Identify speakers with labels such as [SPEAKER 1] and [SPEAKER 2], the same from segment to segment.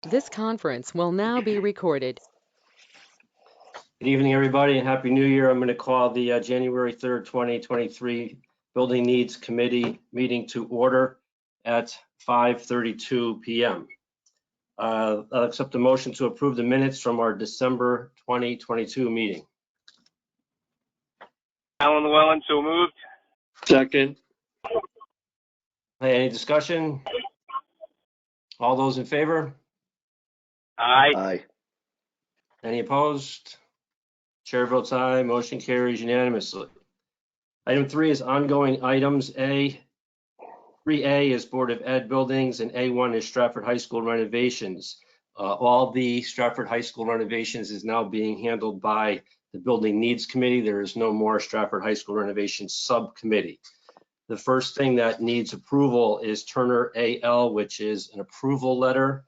[SPEAKER 1] This conference will now be recorded.
[SPEAKER 2] Good evening, everybody, and Happy New Year. I'm going to call the January 3rd, 2023 Building Needs Committee meeting to order at 5:32 p.m. I'll accept a motion to approve the minutes from our December 2022 meeting.
[SPEAKER 3] Alan Llewellyn, so moved.
[SPEAKER 4] Second.
[SPEAKER 2] Hey, any discussion? All those in favor?
[SPEAKER 3] Aye.
[SPEAKER 4] Aye.
[SPEAKER 2] Any opposed? Chair votes aye. Motion carries unanimously. Item 3 is ongoing items. 3A is Board of Ed buildings, and A1 is Stratford High School renovations. All the Stratford High School renovations is now being handled by the Building Needs Committee. There is no more Stratford High School renovations subcommittee. The first thing that needs approval is Turner AL, which is an approval letter.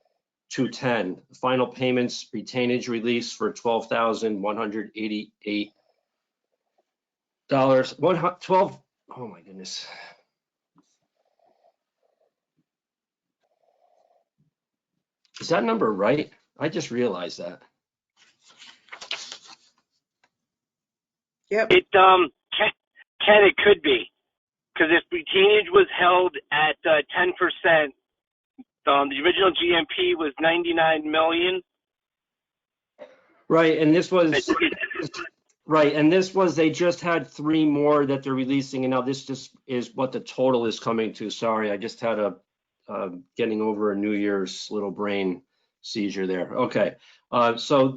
[SPEAKER 2] 210, final payments retainage release for $12,188. 12, oh my goodness. Is that number right? I just realized that.
[SPEAKER 5] Yep.
[SPEAKER 3] It Ken, it could be, because if retainage was held at 10%, the original GMP was 99 million.
[SPEAKER 2] Right, and this was right, and this was they just had 3 more that they're releasing, and now this just is what the total is coming to. Sorry, I just had a getting over a New Year's little brain seizure there. Okay, so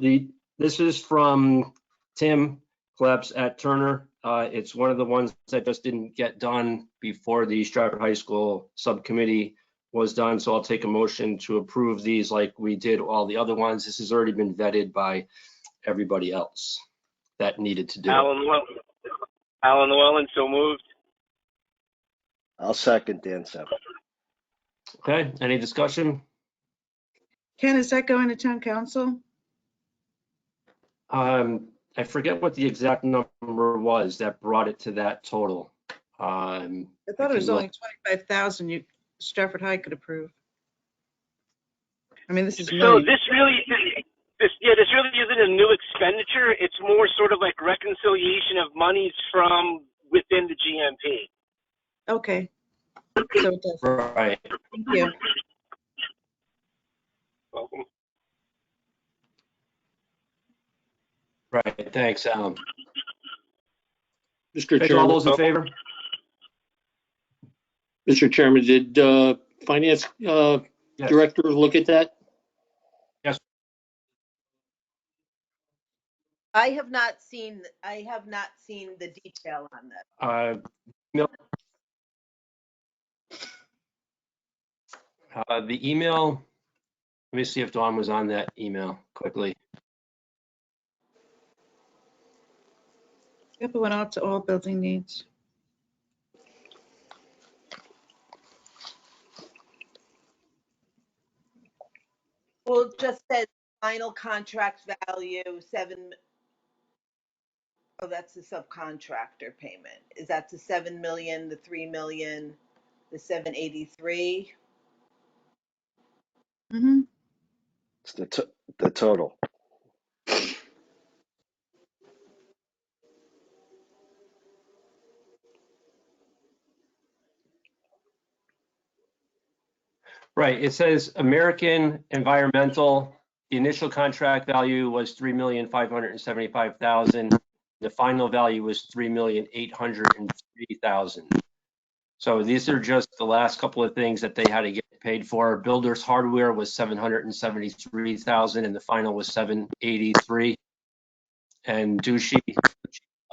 [SPEAKER 2] this is from Tim Kleps at Turner. It's one of the ones that just didn't get done before the Stratford High School subcommittee was done. So I'll take a motion to approve these like we did all the other ones. This has already been vetted by everybody else that needed to do it.
[SPEAKER 3] Alan Llewellyn, so moved.
[SPEAKER 4] I'll second Dan Seven.
[SPEAKER 2] Okay, any discussion?
[SPEAKER 5] Ken, is that going to town council?
[SPEAKER 2] I forget what the exact number was that brought it to that total.
[SPEAKER 5] I thought it was only 25,000 you Stratford High could approve. I mean, this is
[SPEAKER 3] So
[SPEAKER 5] millions.
[SPEAKER 3] this really isn't a new expenditure. It's more sort of like reconciliation of monies from within the GMP.
[SPEAKER 5] Okay. So it does.
[SPEAKER 2] Right.
[SPEAKER 5] Thank you.
[SPEAKER 3] Welcome.
[SPEAKER 2] Right, thanks, Alan.
[SPEAKER 4] Mr.
[SPEAKER 2] Okay, all
[SPEAKER 4] Chairman,
[SPEAKER 2] those in favor?
[SPEAKER 4] Mr. Chairman, did Finance
[SPEAKER 2] Yes.
[SPEAKER 4] Director look at that?
[SPEAKER 2] Yes.
[SPEAKER 6] I have not seen the detail on that.
[SPEAKER 2] The email, let me see if Dawn was on that email quickly.
[SPEAKER 5] Yep, it went out to all building needs.
[SPEAKER 6] Well, it just says final contract value oh, that's the subcontractor payment. Is that the 7 million, the 3 million, the 783?
[SPEAKER 5] Mm-hmm.
[SPEAKER 4] It's the total.
[SPEAKER 2] Right, it says American Environmental, the initial contract value was $3,575,000. The final value was $3,803,000. So these are just the last couple of things that they had to get paid for. Builders hardware was $773,000 and the final was $783,000. And Ducey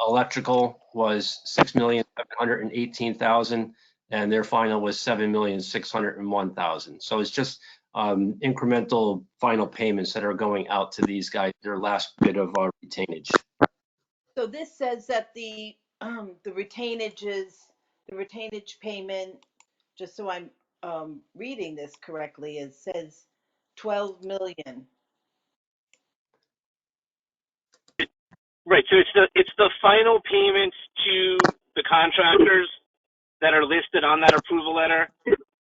[SPEAKER 2] Electrical was $6,718,000 and their final was $7,601,000. So it's just incremental final payments that are going out to these guys, their last bit of retainage.
[SPEAKER 6] So this says that the retainage payment, just so I'm reading this correctly, it says 12 million.
[SPEAKER 3] Right. So it's the final payments to the contractors that are listed on that approval letter,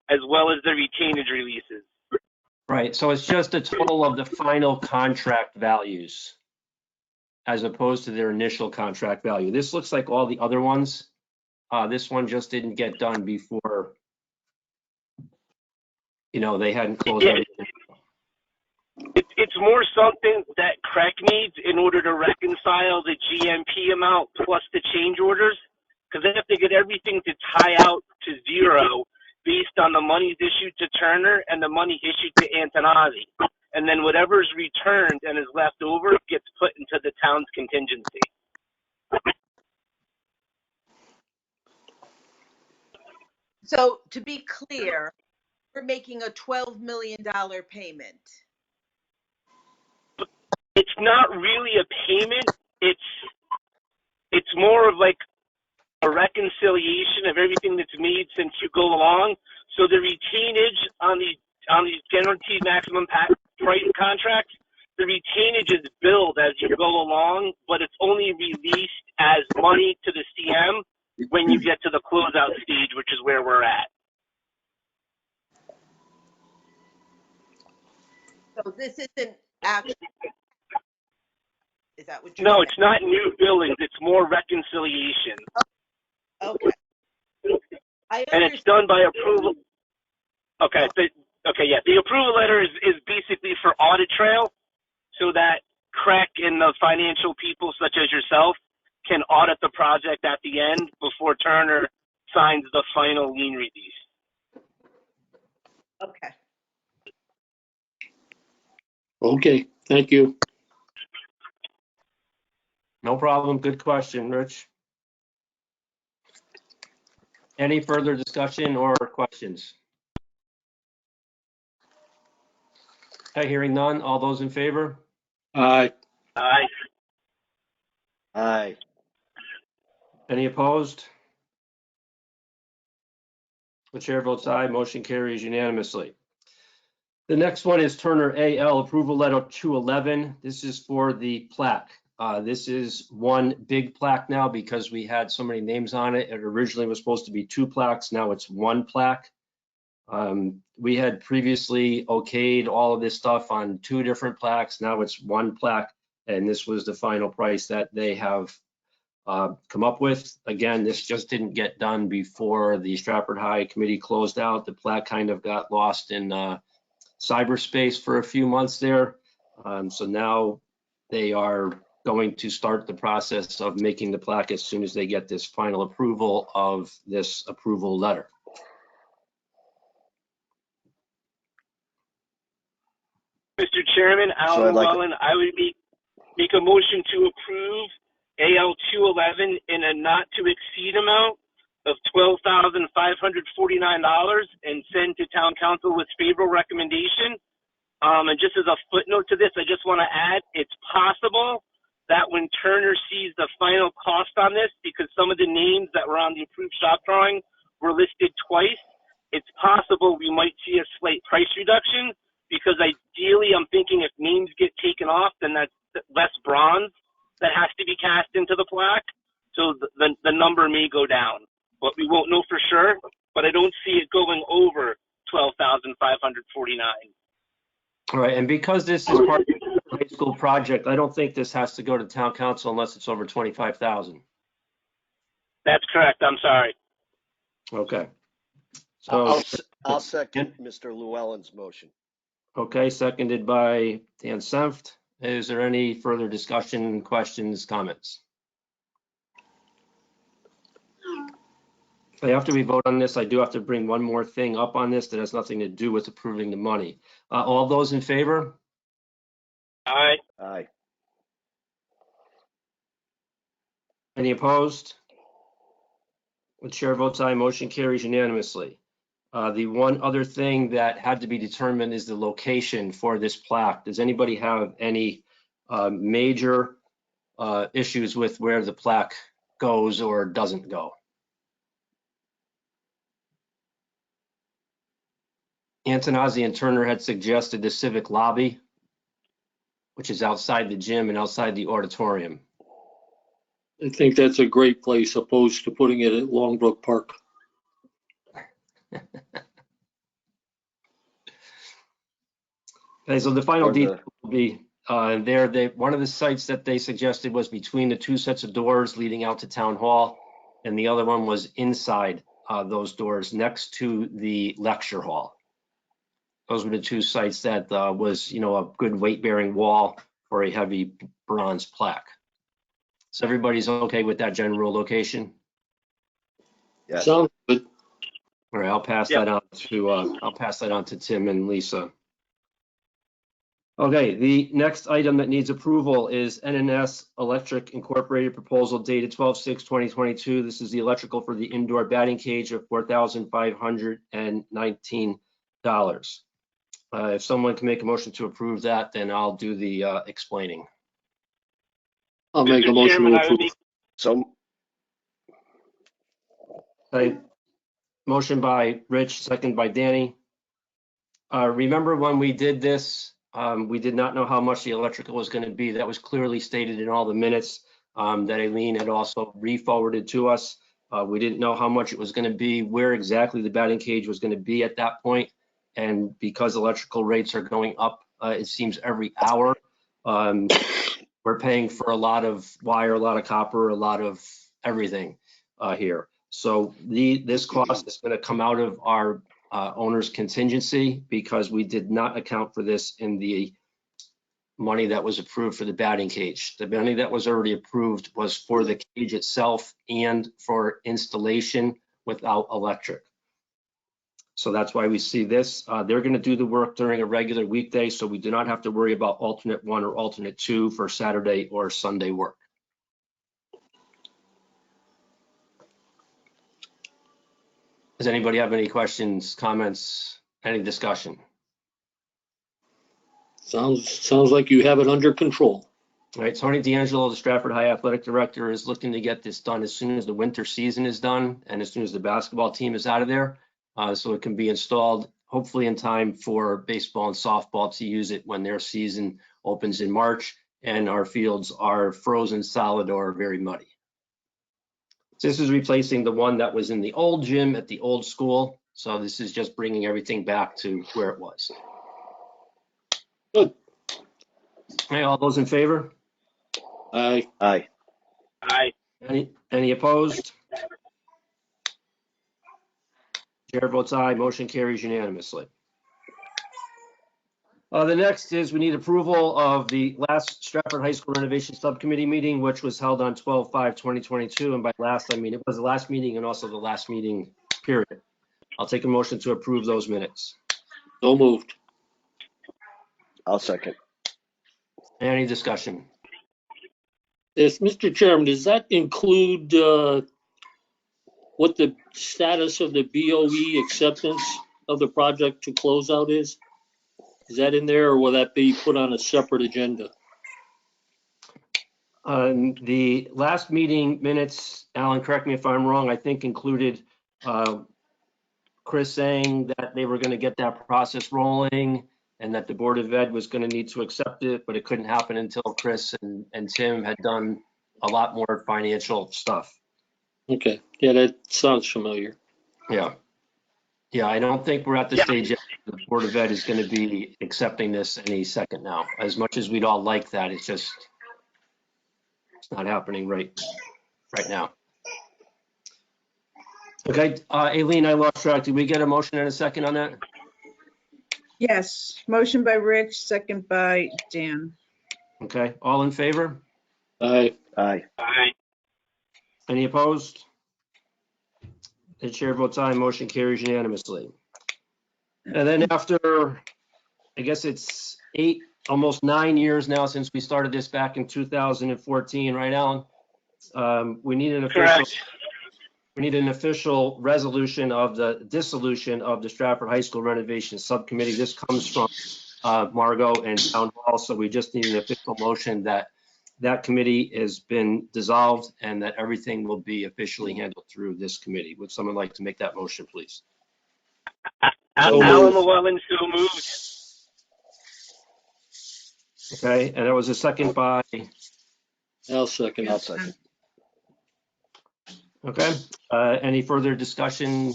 [SPEAKER 3] as well as the retainage releases.
[SPEAKER 2] Right, so it's just a total of the final contract values as opposed to their initial contract value. This looks like all the other ones. This one just didn't get done before, they hadn't closed
[SPEAKER 3] Yeah,
[SPEAKER 2] everything.
[SPEAKER 3] it's more something that CREC needs in order to reconcile the GMP amount plus the change orders, because they have to get everything to tie out to zero based on the monies issued to Turner and the money issued to Antonazzi. And then whatever's returned and is left over gets put into the town's contingency.
[SPEAKER 6] So to be clear, we're making a $12 million payment.
[SPEAKER 3] It's not really a payment. It's more of like a reconciliation of everything that's made since you go along. So the retainage on these guaranteed maximum price contracts, the retainage is billed as you go along, but it's only released as money to the CM when you get to the closeout stage, which is where we're at.
[SPEAKER 6] So this isn't actually, is that what you're
[SPEAKER 3] No,
[SPEAKER 6] saying?
[SPEAKER 3] it's not new billings. It's more reconciliation.
[SPEAKER 6] Okay.
[SPEAKER 3] And it's done by approval. Okay. Yeah. The approval letter is basically for audit trail, so that CREC and the financial people such as yourself can audit the project at the end before Turner signs the final lien release.
[SPEAKER 6] Okay.
[SPEAKER 4] Okay, thank you.
[SPEAKER 2] No problem, good question, Rich. Any further discussion or questions? Okay, hearing none, all those in favor?
[SPEAKER 4] Aye.
[SPEAKER 3] Aye.
[SPEAKER 4] Aye.
[SPEAKER 2] Any opposed? The chair votes aye, motion carries unanimously. The next one is Turner AL Approval Letter 211. This is for the plaque. This is one big plaque now because we had so many names on it. It originally was supposed to be two plaques, now it's one plaque. We had previously okayed all of this stuff on two different plaques. Now it's one plaque, and this was the final price that they have come up with. Again, this just didn't get done before the Stratford High Committee closed out. The plaque kind of got lost in cyberspace for a few months there. So now they are going to start the process of making the plaque as soon as they get this final approval of this approval letter.
[SPEAKER 3] Mr. Chairman,
[SPEAKER 4] So
[SPEAKER 3] Alan
[SPEAKER 4] I'd like-
[SPEAKER 3] Llewellyn, I would make a motion to approve AL 211 in a not to exceed amount of $12,549 and send to town council with favorable recommendation. And just as a footnote to this, I just want to add, it's possible that when Turner sees the final cost on this, because some of the names that were on the approved shop drawing were listed twice, it's possible we might see a slight price reduction, because ideally I'm thinking if names get taken off, then that's less bronze that has to be cast into the plaque. So the number may go down, but we won't know for sure. But I don't see it going over 12,549.
[SPEAKER 2] All right, and because this is part of the high school project, I don't think this has to go to town council unless it's over 25,000.
[SPEAKER 3] That's correct. I'm sorry.
[SPEAKER 2] Okay. So,
[SPEAKER 4] I'll second Mr. Llewellyn's motion.
[SPEAKER 2] okay, seconded by Dan Senft. Is there any further discussion, questions, comments? After we vote on this, I do have to bring one more thing up on this that has nothing to do with approving the money. All those in favor?
[SPEAKER 3] Aye.
[SPEAKER 4] Aye.
[SPEAKER 2] Any opposed? The chair votes aye, motion carries unanimously. The one other thing that had to be determined is the location for this plaque. Does anybody have any major issues with where the plaque goes or doesn't go? Antonazzi and Turner had suggested the civic lobby, which is outside the gym and outside the auditorium.
[SPEAKER 7] I think that's a great place opposed to putting it at Longbrook Park.
[SPEAKER 2] Okay, so the final
[SPEAKER 4] Or the-
[SPEAKER 2] detail will be one of the sites that they suggested was between the two sets of doors leading out to Town Hall, and the other one was inside those doors next to the lecture hall. Those were the two sites that was, a good weight-bearing wall for a heavy bronze plaque. So everybody's okay with that general location?
[SPEAKER 4] Yes.
[SPEAKER 7] Sounds good.
[SPEAKER 2] All right, I'll pass
[SPEAKER 3] Yep.
[SPEAKER 2] that on to Tim and Lisa. Okay, the next item that needs approval is NNS Electric Incorporated proposal dated 12/6/2022. This is the electrical for the indoor batting cage of $4,519. If someone can make a motion to approve that, then I'll do the explaining.
[SPEAKER 7] I'll make a
[SPEAKER 3] Mr.
[SPEAKER 7] motion
[SPEAKER 3] Chairman,
[SPEAKER 7] to
[SPEAKER 3] I would
[SPEAKER 7] approve.
[SPEAKER 3] make,
[SPEAKER 4] So,
[SPEAKER 2] Okay, motion by Rich, second by Danny. Remember when we did this, we did not know how much the electrical was going to be. That was clearly stated in all the minutes that Aileen had also re-forwarded to us. We didn't know how much it was going to be, where exactly the batting cage was going to be at that point. And because electrical rates are going up, it seems every hour, we're paying for a lot of wire, a lot of copper, a lot of everything here. So this cost is going to come out of our owner's contingency because we did not account for this in the money that was approved for the batting cage. The money that was already approved was for the cage itself and for installation without electric. So that's why we see this. They're going to do the work during a regular weekday, so we do not have to worry about alternate 1 or alternate 2 for Saturday or Sunday work. Does anybody have any questions, comments, any discussion?
[SPEAKER 7] Sounds like you have it under control.
[SPEAKER 2] All right, Tony D'Angelo, the Stratford High Athletic Director, is looking to get this done as soon as the winter season is done and as soon as the basketball team is out of there, so it can be installed hopefully in time for baseball and softball to use it when their season opens in March and our fields are frozen solid or very muddy. This is replacing the one that was in the old gym at the old school, so this is just bringing everything back to where it was.
[SPEAKER 7] Good.
[SPEAKER 2] All right, all those in favor?
[SPEAKER 7] Aye.
[SPEAKER 4] aye.
[SPEAKER 2] Any opposed? Chair votes aye, motion carries unanimously. The next is we need approval of the last Stratford High School renovation subcommittee meeting, which was held on 12/5/2022. And by last, I mean it was the last meeting and also the last meeting period. I'll take a motion to approve those minutes.
[SPEAKER 7] So moved.
[SPEAKER 4] I'll second.
[SPEAKER 2] Any discussion?
[SPEAKER 7] Yes, Mr. Chairman, does that include what the status of the BOE acceptance of the project to closeout is? Is that in there, or will that be put on a separate agenda?
[SPEAKER 2] The last meeting minutes, Alan, correct me if I'm wrong, I think included Chris saying that they were going to get that process rolling and that the Board of Ed was going to need to accept it, but it couldn't happen until Chris and Tim had done a lot more financial stuff.
[SPEAKER 7] Okay, yeah, that sounds familiar.
[SPEAKER 2] Yeah. Yeah, I don't think we're at the
[SPEAKER 3] Yeah.
[SPEAKER 2] stage yet. The Board of Ed is going to be accepting this any second now. As much as we'd all like that, it's not happening right now. Okay, Aileen, I lost track. Did we get a motion and a second on that?
[SPEAKER 5] Yes, motion by Rich, second by Dan.
[SPEAKER 2] Okay, all in favor?
[SPEAKER 7] Aye.
[SPEAKER 4] Aye.
[SPEAKER 2] Any opposed? The chair votes aye, motion carries unanimously. And then after, I guess it's almost 9 years now since we started this back in 2014, right, Alan? We need an official.
[SPEAKER 3] correct.
[SPEAKER 2] We need an official resolution of the dissolution of the Stratford High School renovation subcommittee. This comes from Margot and Town Hall, so we just need an official motion that that committee has been dissolved and that everything will be officially handled through this committee. Would someone like to make that motion, please?
[SPEAKER 7] So
[SPEAKER 3] Alan
[SPEAKER 7] moved.
[SPEAKER 3] Llewellyn, so moved.
[SPEAKER 2] Okay, and there was a second by,
[SPEAKER 7] I'll second
[SPEAKER 4] I'll
[SPEAKER 7] it.
[SPEAKER 4] second.
[SPEAKER 2] okay. Any further discussion?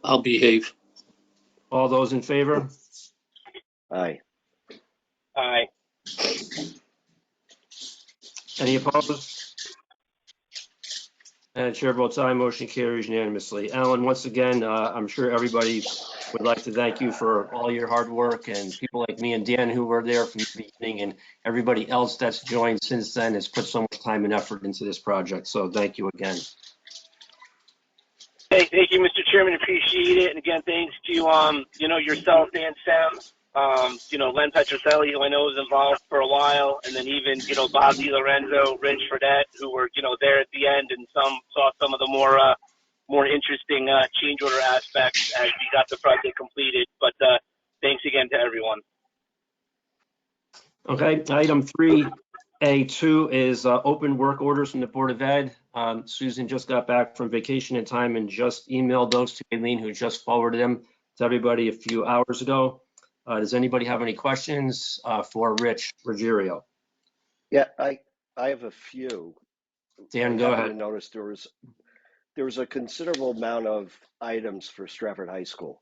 [SPEAKER 7] I'll behave.
[SPEAKER 2] All those in favor?
[SPEAKER 4] Aye.
[SPEAKER 3] Aye.
[SPEAKER 2] Any opposed? And chair votes aye, motion carries unanimously. Alan, once again, I'm sure everybody would like to thank you for all your hard work, and people like me and Dan who were there from the beginning, and everybody else that's joined since then has put so much time and effort into this project. So thank you again.
[SPEAKER 3] Hey, thank you, Mr. Chairman. Appreciate it. And again, thanks to yourself, Dan, Sam, Len Petroselli, who I know was involved for a while, and then even Bob DiLorenzo, Rich Fredette, who were there at the end, and saw some of the more interesting change order aspects as we got the project completed. But thanks again to everyone.
[SPEAKER 2] Okay, item 3A2 is open work orders from the Board of Ed. Susan just got back from vacation in time and just emailed those to Aileen, who just forwarded them to everybody a few hours ago. Does anybody have any questions for Rich Ruggiero?
[SPEAKER 4] Yeah, I have a few.
[SPEAKER 2] Dan, go
[SPEAKER 4] I
[SPEAKER 2] ahead.
[SPEAKER 4] noticed there was a considerable amount of items for Stratford High School.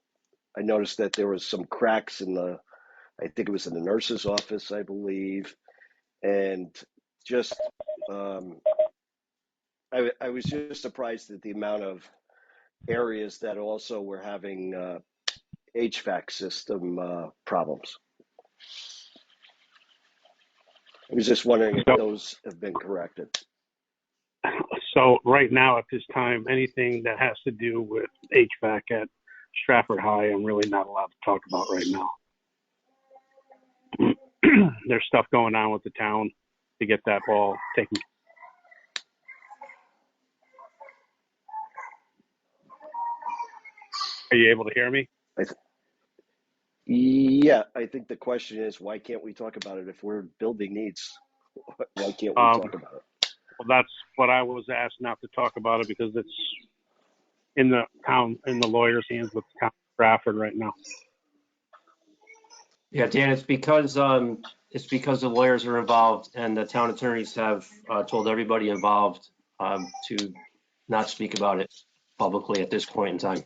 [SPEAKER 4] I noticed that there was some cracks in I think it was in the nurse's office, I believe, and just I was just surprised at the amount of areas that also were having HVAC system problems. I was just wondering if those have been corrected.
[SPEAKER 8] So right now at this time, anything that has to do with HVAC at Stratford High, I'm really not allowed to talk about right now. There's stuff going on with the town to get that all taken. Are you able to hear me?
[SPEAKER 4] Yeah, I think the question is, why can't we talk about it if we're building needs? Why can't we talk about it?
[SPEAKER 8] Well, that's what I was asked not to talk about it because it's in the town, in the lawyer's hands with the town of Stratford right now.
[SPEAKER 2] Yeah, Dan, it's because the lawyers are involved and the town attorneys have told everybody involved to not speak about it publicly at this point in time.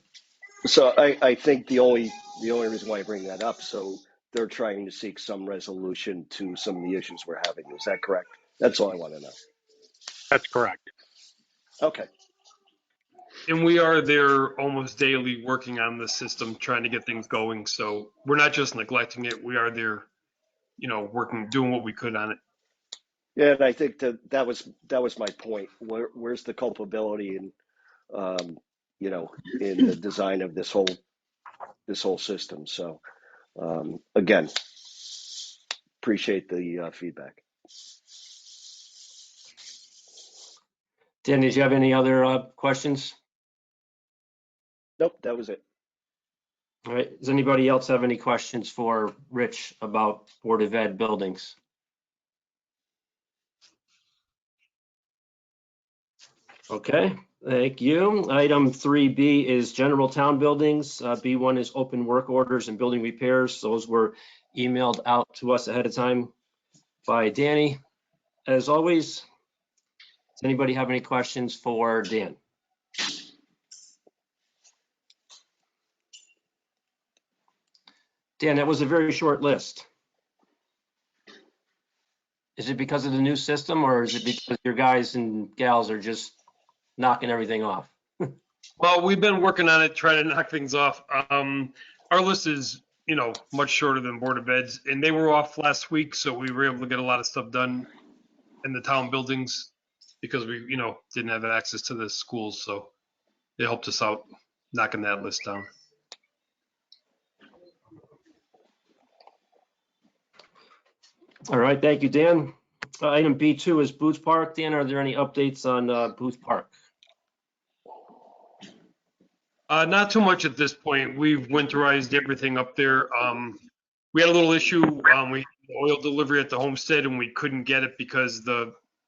[SPEAKER 4] So I think the only reason why I bring that up, so they're trying to seek some resolution to some of the issues we're having. Is that correct? That's all I want to know.
[SPEAKER 8] That's correct.
[SPEAKER 4] Okay.
[SPEAKER 9] And we are there almost daily working on the system, trying to get things going. So we're not just neglecting it. We are there, working, doing what we could on it.
[SPEAKER 4] Yeah, and I think that was my point. Where's the culpability in in the design of this whole system? So again, appreciate the feedback.
[SPEAKER 2] Dan, did you have any other questions?
[SPEAKER 4] Nope, that was it.
[SPEAKER 2] All right. Does anybody else have any questions for Rich about Board of Ed buildings? Okay, thank you. Item 3B is general town buildings. B1 is open work orders and building repairs. Those were emailed out to us ahead of time by Danny. As always, does anybody have any questions for Dan? Dan, that was a very short list. Is it because of the new system or is it because your guys and gals are just knocking everything off?
[SPEAKER 9] Well, we've been working on it, trying to knock things off. Our list is, much shorter than Board of Ed's, and they were off last week, so we were able to get a lot of stuff done in the town buildings because we, didn't have access to the schools, so they helped us out knocking that list down.
[SPEAKER 2] All right, thank you, Dan. Item B2 is Booth Park. Dan, are there any updates on Booth Park?
[SPEAKER 9] Not too much at this point. We've winterized everything up there. We had a little issue. We had oil delivery at the homestead and we couldn't get it because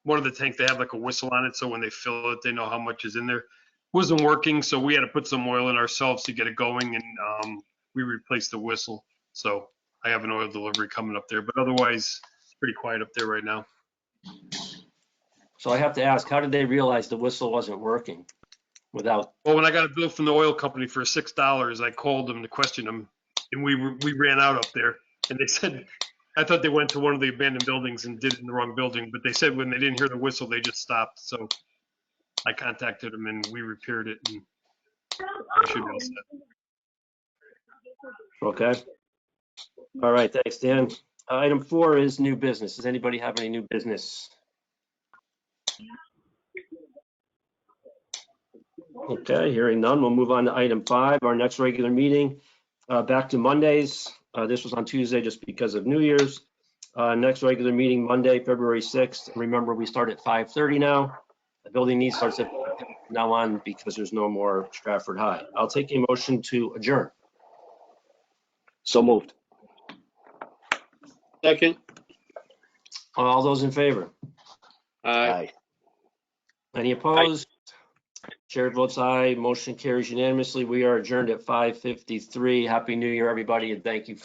[SPEAKER 9] one of the tanks, they have like a whistle on it. So when they fill it, they know how much is in there. It wasn't working. So we had to put some oil in ourselves to get it going. And we replaced the whistle. So I have an oil delivery coming up there, but otherwise it's pretty quiet up there right now.
[SPEAKER 2] So I have to ask, how did they realize the whistle wasn't working without?
[SPEAKER 9] Well, when I got a bill from the oil company for $6, I called them to question them and we ran out up there, and they said, I thought they went to one of the abandoned buildings and did it in the wrong building, but they said when they didn't hear the whistle, they just stopped. So I contacted them and we repaired it, and we should be all set.
[SPEAKER 2] Okay. All right, thanks, Dan. Item 4 is new business. Does anybody have any new business? Okay, hearing none, we'll move on to item 5, our next regular meeting. Back to Mondays. This was on Tuesday just because of New Year's. Next regular meeting, Monday, February 6th. Remember, we start at 5:30 now. The building needs starts at now on because there's no more Stratford High. I'll take a motion to adjourn.
[SPEAKER 4] So moved.
[SPEAKER 7] Second.
[SPEAKER 2] All those in favor?
[SPEAKER 4] Aye.
[SPEAKER 2] Any opposed? Chair votes aye. Motion carries unanimously. We are adjourned at 5:53. Happy New Year, everybody, and thank you for